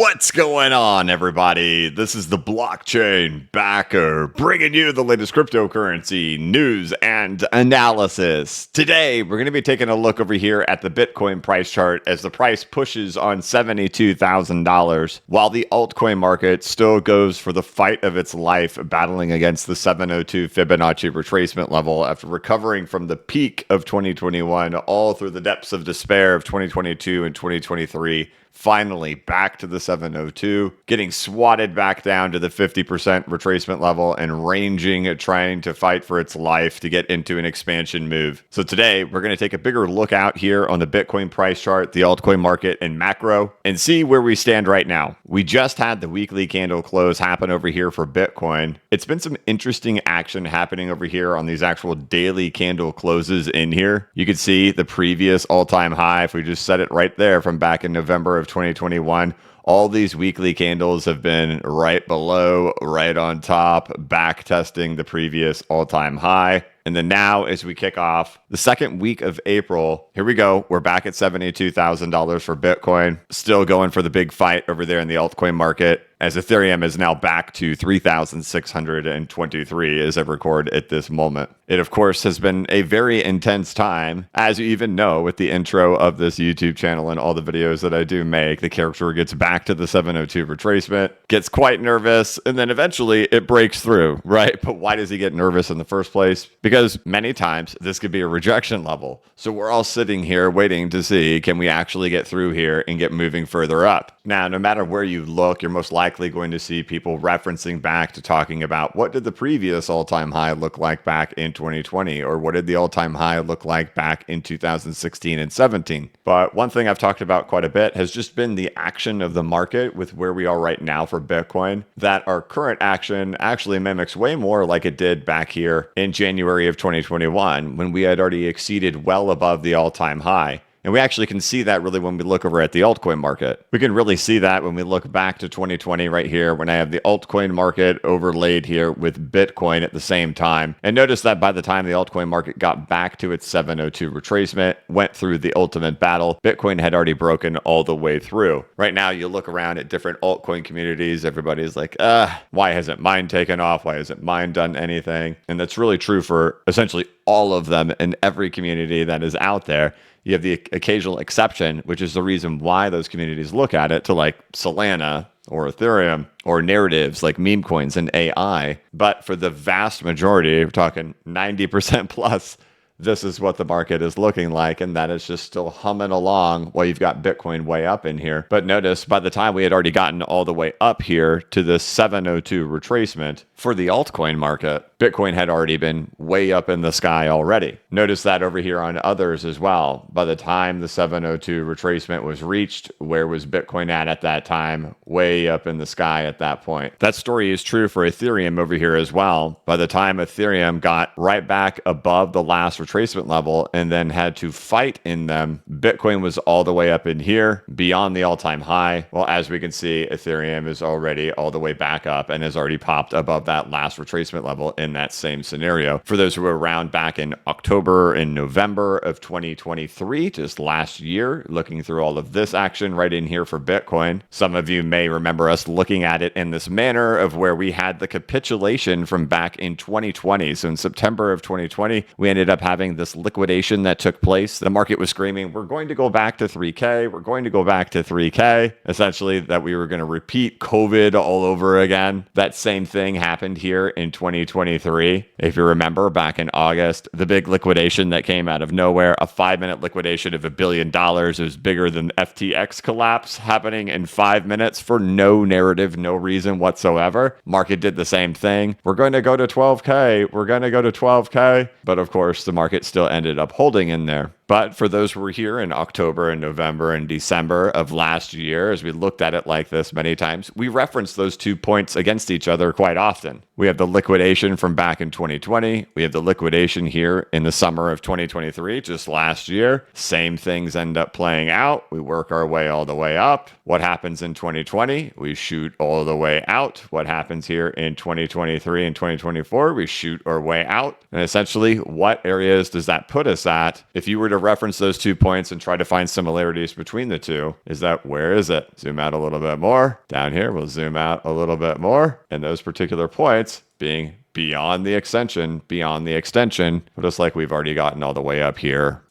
What's going on, everybody? This is the Blockchain Backer, bringing you the latest cryptocurrency news and analysis. Today, we're going to be taking a look over here at the Bitcoin price chart as the price pushes on $72,000, while the altcoin market still goes for the fight of its life, battling against the 702 Fibonacci retracement level after recovering from the peak of 2021 all through the depths of despair of 2022 and 2023. Finally back to the 702, getting swatted back down to the 50% retracement level and ranging, trying to fight for its life to get into an expansion move. So today, we're going to take a bigger look out here on the Bitcoin price chart, the altcoin market, and macro, and see where we stand right now. We just had the weekly candle close happen over here for Bitcoin. It's been some interesting action happening over here on these actual daily candle closes in here. You can see the previous all-time high, if we just set it right there from back in November of 2021. All these weekly candles have been right below, right on top, back testing the previous all-time high. And then now, as we kick off the second week of April, here we go. We're back at $72,000 for Bitcoin. Still going for the big fight over there in the altcoin market, as Ethereum is now back to 3,623 as I record at this moment. It, of course, has been a very intense time, as you even know with the intro of this YouTube channel and all the videos that I do make. The character gets back to the 702 retracement, gets quite nervous, and then eventually it breaks through, right? But why does he get nervous in the first place? Because many times this could be a rejection level. So we're all sitting here waiting to see, can we actually get through here and get moving further up? Now, no matter where you look, you're most likely going to see people referencing back to talking about what did the previous all-time high look like back in 2020, or what did the all-time high look like back in 2016 and 17. But one thing I've talked about quite a bit has just been the action of the market with where we are right now for Bitcoin, that our current action actually mimics way more like it did back here in January of 2021, when we had already exceeded well above the all-time high. And we actually can see that really when we look over at the altcoin market. We can really see that when we look back to 2020 right here, when I have the altcoin market overlaid here with Bitcoin at the same time. And notice that by the time the altcoin market got back to its 702 retracement, went through the ultimate battle, Bitcoin had already broken all the way through. Right now, you look around at different altcoin communities, everybody's like, why hasn't mine taken off? Why hasn't mine done anything? And that's really true for essentially all of them in every community that is out there. You have the occasional exception, which is the reason why those communities look at it, to like Solana or Ethereum or narratives like meme coins and AI. But for the vast majority, we're talking 90% plus, this is what the market is looking like, and that is just still humming along while you've got Bitcoin way up in here. But notice, by the time we had already gotten all the way up here to the 702 retracement for the altcoin market, Bitcoin had already been way up in the sky already. Notice that over here on others as well. By the time the 702 retracement was reached, where was Bitcoin at that time? Way up in the sky at that point. That story is true for Ethereum over here as well. By the time Ethereum got right back above the last retracement level and then had to fight in them, Bitcoin was all the way up in here, beyond the all-time high. Well, as we can see, Ethereum is already all the way back up and has already popped above that last retracement level in that same scenario. For those who were around back in October and November of 2023, just last year, looking through all of this action right in here for Bitcoin, some of you may remember us looking at it in this manner of where we had the capitulation from back in 2020. So in September of 2020, we ended up having this liquidation that took place. The market was screaming, we're going to go back to 3K. We're going to go back to 3K. Essentially, that we were going to repeat COVID all over again. That same thing happened here in 2023. If you remember back in August, the big liquidation that came out of nowhere, a 5-minute liquidation of $1 billion. It was bigger than FTX collapse happening in 5 minutes for no narrative, no reason whatsoever. Market did the same thing. We're going to go to 12K. We're going to go to 12K. But of course, the market still ended up holding in there. But for those who were here in October and November and December of last year, as we looked at it like this many times, we referenced those 2 points against each other quite often. We have the liquidation from back in 2020. We have the liquidation here in the summer of 2023, just last year. Same things end up playing out. We work our way all the way up. What happens in 2020? We shoot all the way out. What happens here in 2023 and 2024? We shoot our way out. And essentially, what areas does that put us at? If you were to reference those 2 points and try to find similarities between the two is that where is it? Zoom out a little bit more. Down here, we'll zoom out a little bit more. And those particular points being beyond the extension, just like we've already gotten all the way up here,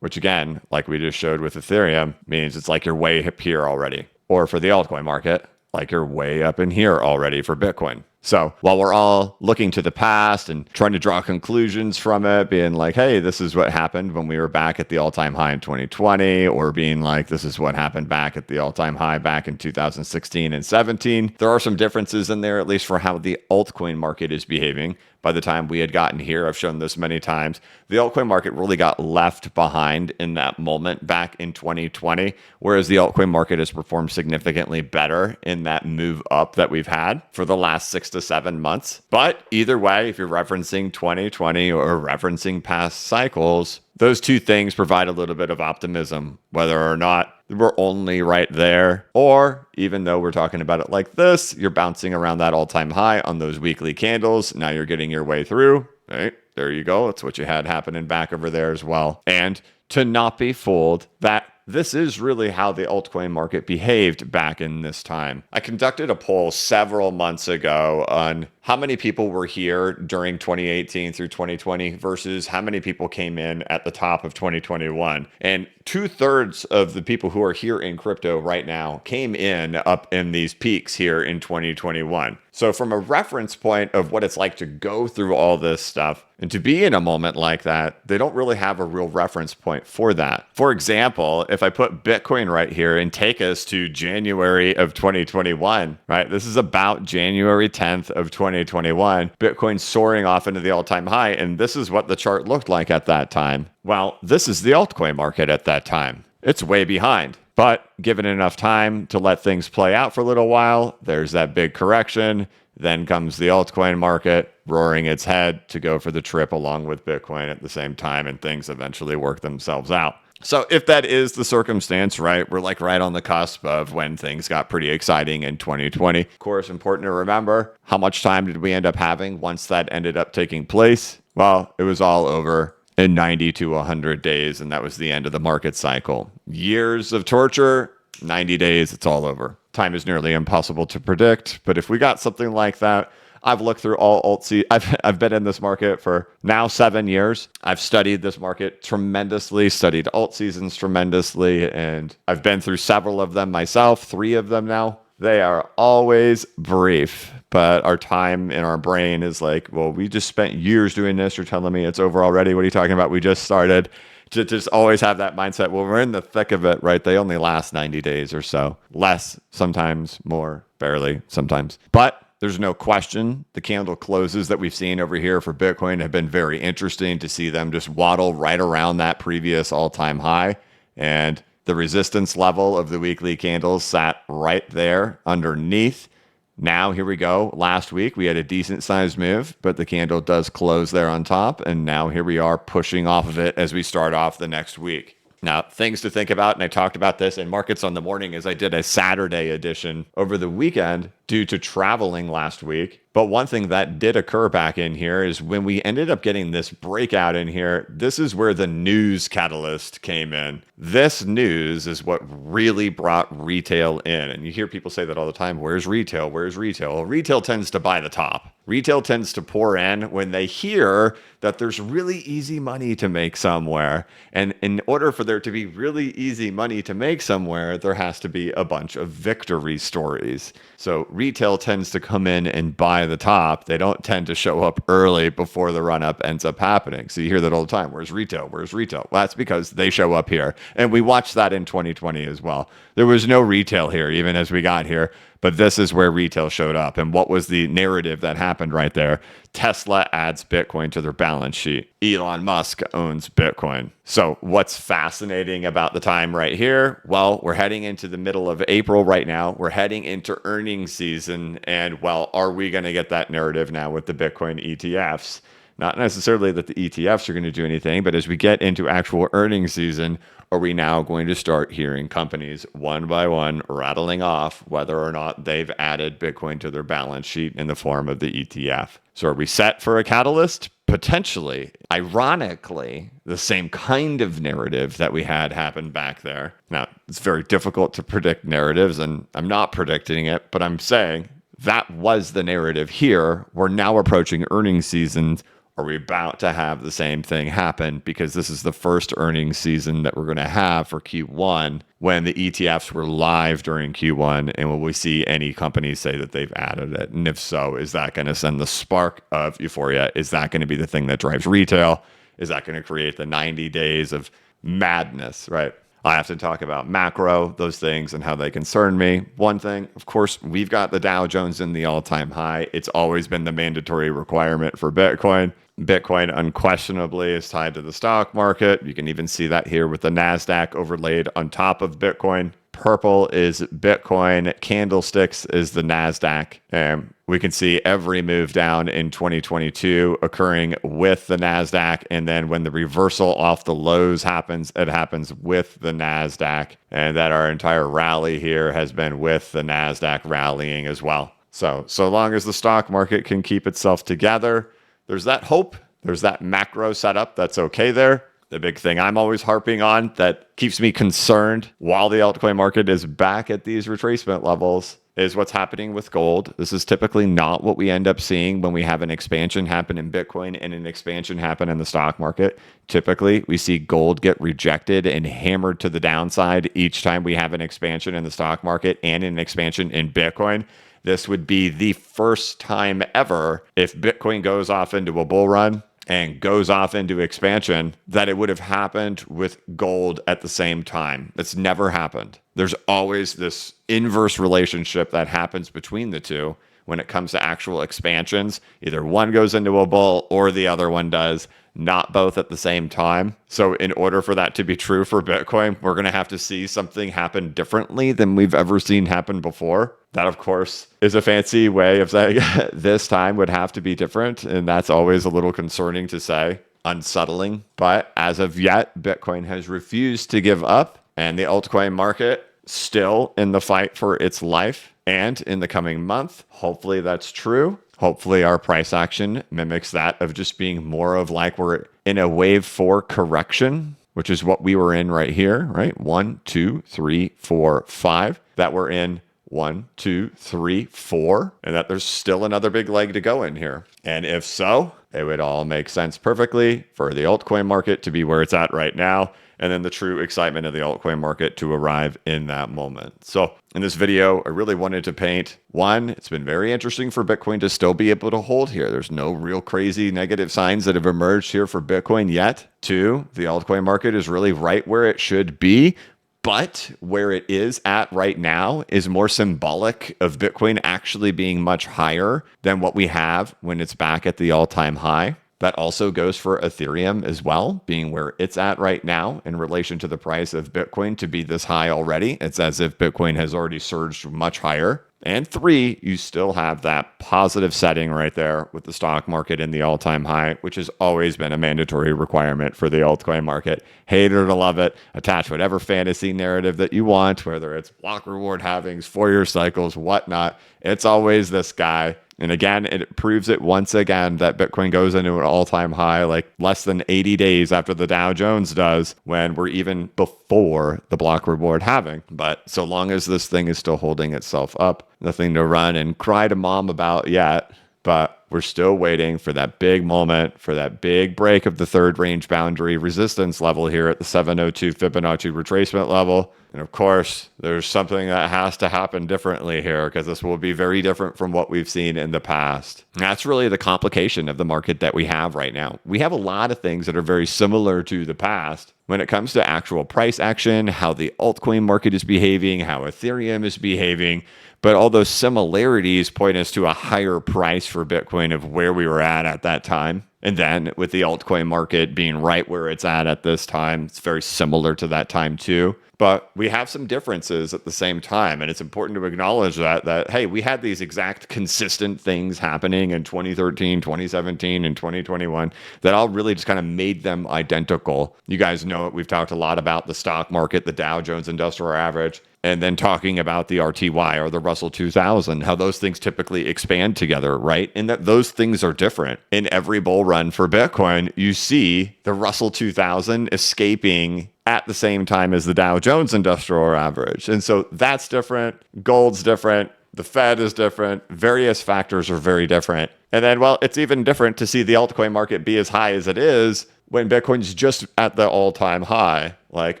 which again, like we just showed with Ethereum, means it's like you're way up here already. Or for the altcoin market, like you're way up in here already for Bitcoin. So while we're all looking to the past and trying to draw conclusions from it, being like, hey, this is what happened when we were back at the all-time high in 2020, or being like, this is what happened back at the all-time high back in 2016 and 17, there are some differences in there, at least for how the altcoin market is behaving. By the time we had gotten here, I've shown this many times, the altcoin market really got left behind in that moment back in 2020, whereas the altcoin market has performed significantly better in that move up that we've had for the last 6 to 7 months. But either way, if you're referencing 2020 or referencing past cycles, those two things provide a little bit of optimism, whether or not we're only right there, or even though we're talking about it like this, you're bouncing around that all-time high on those weekly candles. Now you're getting your way through, right? There you go. That's what you had happening back over there as well. And to not be fooled that this is really how the altcoin market behaved back in this time. I conducted a poll several months ago on how many people were here during 2018 through 2020 versus how many people came in at the top of 2021. And 2/3 of the people who are here in crypto right now came in up in these peaks here in 2021. So from a reference point of what it's like to go through all this stuff and to be in a moment like that, they don't really have a real reference point for that. For example, if I put Bitcoin right here and take us to January of 2021, right? This is about January 10th of 2021. Bitcoin soaring off into the all-time high. And this is what the chart looked like at that time. Well, this is the altcoin market at that time. It's way behind. But given enough time to let things play out for a little while, there's that big correction. Then comes the altcoin market roaring its head to go for the trip along with Bitcoin at the same time, and things eventually work themselves out. So if that is the circumstance, right, we're like right on the cusp of when things got pretty exciting in 2020. Of course, important to remember, how much time did we end up having once that ended up taking place? Well, it was all over in 90 to 100 days, and that was the end of the market cycle. Years of torture, 90 days, it's all over. Time is nearly impossible to predict, but if we got something like that, I've looked through all I've been in this market for now 7 years. I've studied this market tremendously, studied alt seasons tremendously, and I've been through several of them myself, 3 of them now. They are always brief, but our time in our brain is like, well, we just spent years doing this. You're telling me it's over already. What are you talking about? We just started. To just always have that mindset. Well, we're in the thick of it, right? They only last 90 days or so. Less, sometimes more, barely, sometimes. But there's no question the candle closes that we've seen over here for Bitcoin have been very interesting to see them just waddle right around that previous all-time high. And the resistance level of the weekly candles sat right there underneath. Now, here we go. Last week, we had a decent sized move, but the candle does close there on top. And now here we are pushing off of it as we start off the next week. Now, things to think about, and I talked about this in Markets on the Morning as I did a Saturday edition over the weekend due to traveling last week. But one thing that did occur back in here is when we ended up getting this breakout in here, this is where the news catalyst came in. This news is what really brought retail in. And you hear people say that all the time, where's retail? Where's retail? Well, retail tends to buy the top. Retail tends to pour in when they hear that there's really easy money to make somewhere. And in order for there to be really easy money to make somewhere, there has to be a bunch of victory stories. So retail tends to come in and buy the top. They don't tend to show up early before the run up ends up happening. So you hear that all the time. Where's retail? Where's retail? Well, that's because they show up here. And we watched that in 2020 as well. There was no retail here, even as we got here. But this is where retail showed up. And what was the narrative that happened right there? Tesla adds Bitcoin to their balance sheet. Elon Musk owns Bitcoin. So what's fascinating about the time right here? Well, we're heading into the middle of April right now. We're heading into earnings season. And well, are we going to get that narrative now with the Bitcoin ETFs? Not necessarily that the ETFs are going to do anything, but as we get into actual earnings season, are we now going to start hearing companies one by one rattling off whether or not they've added Bitcoin to their balance sheet in the form of the ETF? So are we set for a catalyst? potentially, ironically, the same kind of narrative that we had happen back there. Now, it's very difficult to predict narratives, and I'm not predicting it, but I'm saying that was the narrative here. We're now approaching earnings season. Are we about to have the same thing happen? Because this is the first earnings season that we're going to have for Q1 when the ETFs were live during Q1. And will we see any companies say that they've added it? And if so, is that going to send the spark of euphoria? Is that going to be the thing that drives retail? Is that going to create the 90 days of madness, right? I have to talk about macro, those things and how they concern me. One thing, of course, we've got the Dow Jones in the all-time high. It's always been the mandatory requirement for Bitcoin. Bitcoin unquestionably is tied to the stock market. You can even see that here with the NASDAQ overlaid on top of Bitcoin. Purple is Bitcoin, candlesticks is the NASDAQ. And we can see every move down in 2022 occurring with the NASDAQ. And then when the reversal off the lows happens, it happens with the NASDAQ. And that our entire rally here has been with the NASDAQ rallying as well. So long as the stock market can keep itself together, there's that hope. There's that macro setup that's okay there. The big thing I'm always harping on that keeps me concerned while the altcoin market is back at these retracement levels is what's happening with gold. This is typically not what we end up seeing when we have an expansion happen in Bitcoin and an expansion happen in the stock market. Typically, we see gold get rejected and hammered to the downside each time we have an expansion in the stock market and an expansion in Bitcoin. This would be the first time ever if Bitcoin goes off into a bull run and goes off into expansion, that it would have happened with gold at the same time. It's never happened. There's always this inverse relationship that happens between the two when it comes to actual expansions. Either one goes into a bull or the other one does, not both at the same time. So in order for that to be true for Bitcoin, we're going to have to see something happen differently than we've ever seen happen before. That, of course, is a fancy way of saying this time would have to be different. And that's always a little concerning to say, unsettling. But as of yet, Bitcoin has refused to give up. And the altcoin market still in the fight for its life. And in the coming month, hopefully that's true. Hopefully our price action mimics that of just being more of like we're in a wave 4 correction, which is what we were in right here, right? 1, 2, 3, 4, 5. That we're in 1, 2, 3, 4, and that there's still another big leg to go in here. And if so, it would all make sense perfectly for the altcoin market to be where it's at right now, and then the true excitement of the altcoin market to arrive in that moment. So in this video, I really wanted to paint, one, it's been very interesting for Bitcoin to still be able to hold here. There's no real crazy negative signs that have emerged here for Bitcoin yet. Two, the altcoin market is really right where it should be. But where it is at right now is more symbolic of Bitcoin actually being much higher than what we have when it's back at the all-time high. That also goes for Ethereum as well, being where it's at right now in relation to the price of Bitcoin to be this high already. It's as if Bitcoin has already surged much higher. And three, you still have that positive setting right there with the stock market in the all-time high, which has always been a mandatory requirement for the altcoin market. Hate it or love it, attach whatever fantasy narrative that you want, whether it's block reward halvings, 4-year cycles, whatnot. It's always this guy. And again, it proves it once again that Bitcoin goes into an all-time high like less than 80 days after the Dow Jones does, when we're even before the block reward halving. But so long as this thing is still holding itself up, nothing to run and cry to mom about yet. But we're still waiting for that big moment, for that big break of the third range boundary resistance level here at the 702 Fibonacci retracement level. And of course, there's something that has to happen differently here because this will be very different from what we've seen in the past. And that's really the complication of the market that we have right now. We have a lot of things that are very similar to the past when it comes to actual price action, how the altcoin market is behaving, how Ethereum is behaving. But all those similarities point us to a higher price for Bitcoin of where we were at that time. And then with the altcoin market being right where it's at this time, it's very similar to that time too. But we have some differences at the same time. And it's important to acknowledge that, hey, we had these exact consistent things happening in 2013, 2017, and 2021 that all really just kind of made them identical. You guys know it. We've talked a lot about the stock market, the Dow Jones Industrial Average. and then talking about the RTY or the Russell 2000, how those things typically expand together, right? And that those things are different. In every bull run for Bitcoin, you see the Russell 2000 escaping at the same time as the Dow Jones Industrial Average. And so that's different. Gold's different. The Fed is different. Various factors are very different. And then, well, it's even different to see the altcoin market be as high as it is when Bitcoin's just at the all-time high. Like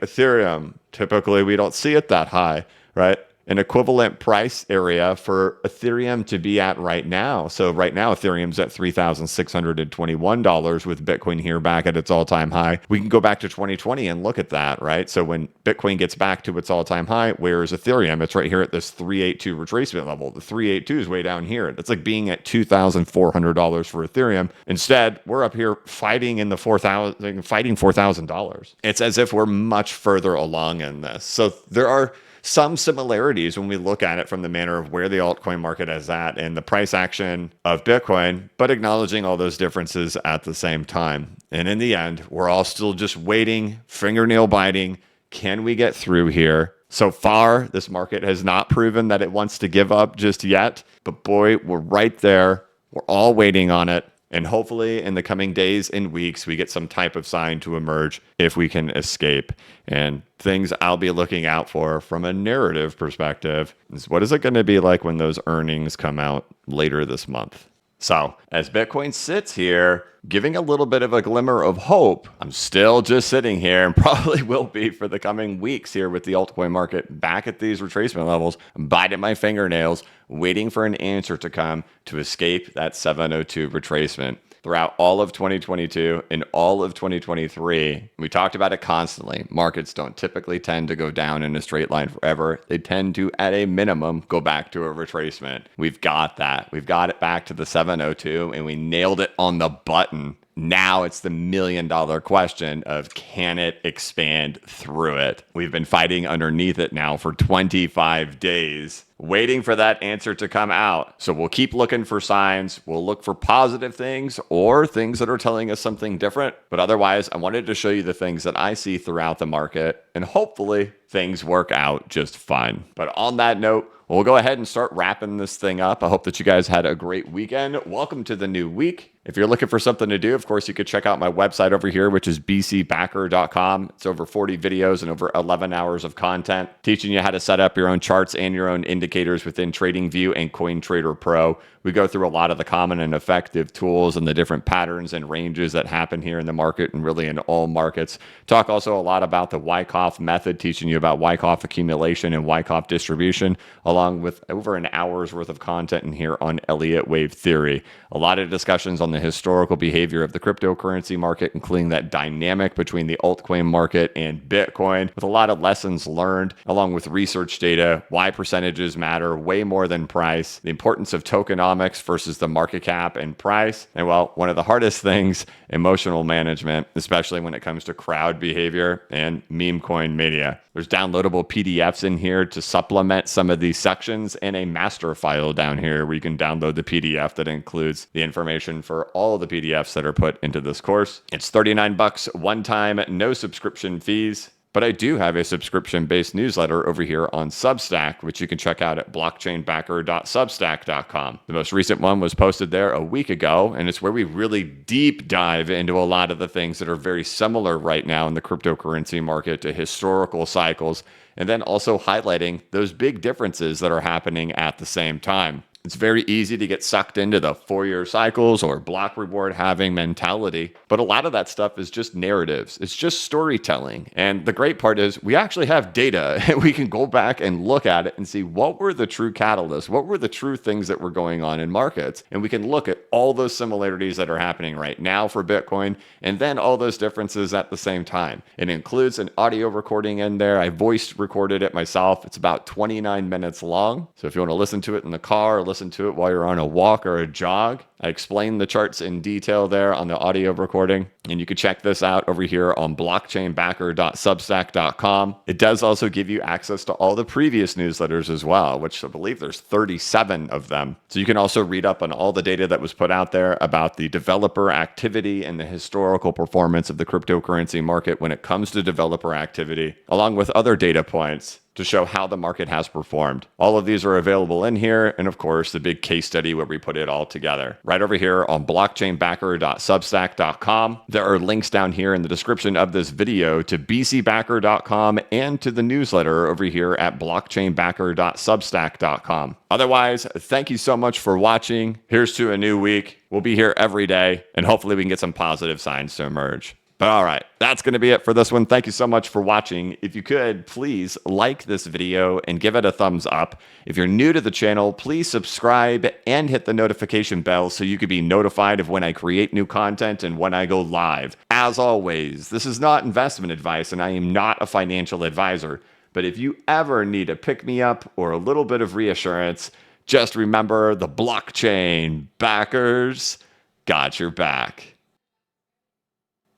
Ethereum, typically we don't see it that high, right? An equivalent price area for Ethereum to be at right now. So right now, Ethereum's at $3,621 with Bitcoin here back at its all-time high. We can go back to 2020 and look at that, right? So when Bitcoin gets back to its all-time high, where is Ethereum? It's right here at this 382 retracement level. The 382 is way down here. That's like being at $2,400 for Ethereum. Instead, we're up here fighting in the $4,000. It's as if we're much further along in this. So there are some similarities when we look at it from the manner of where the altcoin market is at and the price action of Bitcoin, but acknowledging all those differences at the same time. And in the end, we're all still just waiting, fingernail biting. Can we get through here? So far, this market has not proven that it wants to give up just yet, but boy, we're right there. We're all waiting on it. And hopefully in the coming days and weeks, we get some type of sign to emerge if we can escape. And things I'll be looking out for from a narrative perspective is what is it going to be like when those earnings come out later this month? So as Bitcoin sits here, giving a little bit of a glimmer of hope, I'm still just sitting here and probably will be for the coming weeks here with the altcoin market back at these retracement levels, biting my fingernails, waiting for an answer to come to escape that 702 retracement. Throughout all of 2022 and all of 2023, we talked about it constantly. Markets don't typically tend to go down in a straight line forever. They tend to, at a minimum, go back to a retracement. We've got that. We've got it back to the 702, and we nailed it on the button. Now it's the million-dollar question of can it expand through it? We've been fighting underneath it now for 25 days, waiting for that answer to come out. So we'll keep looking for signs. We'll look for positive things or things that are telling us something different. But otherwise, I wanted to show you the things that I see throughout the market, and hopefully things work out just fine. But on that note, we'll go ahead and start wrapping this thing up. I hope that you guys had a great weekend. Welcome to the new week. If you're looking for something to do, of course, you could check out my website over here, which is bcbacker.com. It's over 40 videos and over 11 hours of content teaching you how to set up your own charts and your own indicators within TradingView and CoinTrader Pro. We go through a lot of the common and effective tools and the different patterns and ranges that happen here in the market and really in all markets. Talk also a lot about the Wyckoff method, teaching you about Wyckoff accumulation and Wyckoff distribution, along with over an hour's worth of content in here on Elliott wave theory. A lot of discussions on the historical behavior of the cryptocurrency market, including that dynamic between the altcoin market and Bitcoin, with a lot of lessons learned, along with research data, why percentages matter way more than price, the importance of tokenomics versus the market cap and price, and well, one of the hardest things, emotional management, especially when it comes to crowd behavior and meme coin mania. There's downloadable PDFs in here to supplement some of these sections and a master file down here where you can download the PDF that includes the information for all of the PDFs that are put into this course. It's $39 one time, no subscription fees. But I do have a subscription-based newsletter over here on Substack, which you can check out at blockchainbacker.substack.com. The most recent one was posted there a week ago, and it's where we really deep dive into a lot of the things that are very similar right now in the cryptocurrency market to historical cycles, and then also highlighting those big differences that are happening at the same time. It's very easy to get sucked into the four-year cycles or block reward halving mentality, but a lot of that stuff is just narratives. It's just storytelling. And the great part is we actually have data and we can go back and look at it and see what were the true catalysts, what were the true things that were going on in markets. And we can look at all those similarities that are happening right now for Bitcoin and then all those differences at the same time. It includes an audio recording in there. I voice recorded it myself. It's about 29 minutes long. So if you want to listen to it in the car or listen to it while you're on a walk or a jog, I explain the charts in detail there on the audio recording. And you can check this out over here on blockchainbacker.substack.com. It does also give you access to all the previous newsletters as well, which I believe there's 37 of them. So you can also read up on all the data that was put out there about the developer activity and the historical performance of the cryptocurrency market when it comes to developer activity, along with other data points to show how the market has performed. All of these are available in here, and of course, the big case study where we put it all together. Right over here on blockchainbacker.substack.com. There are links down here in the description of this video to bcbacker.com and to the newsletter over here at blockchainbacker.substack.com. Otherwise, thank you so much for watching. Here's to a new week. We'll be here every day, and hopefully we can get some positive signs to emerge. But all right, that's going to be it for this one. Thank you so much for watching. If you could, please like this video and give it a thumbs up. If you're new to the channel, please subscribe and hit the notification bell so you can be notified of when I create new content and when I go live. As always, this is not investment advice and I am not a financial advisor. But if you ever need a pick-me-up or a little bit of reassurance, just remember the blockchain backers got your back.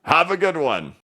Have a good one.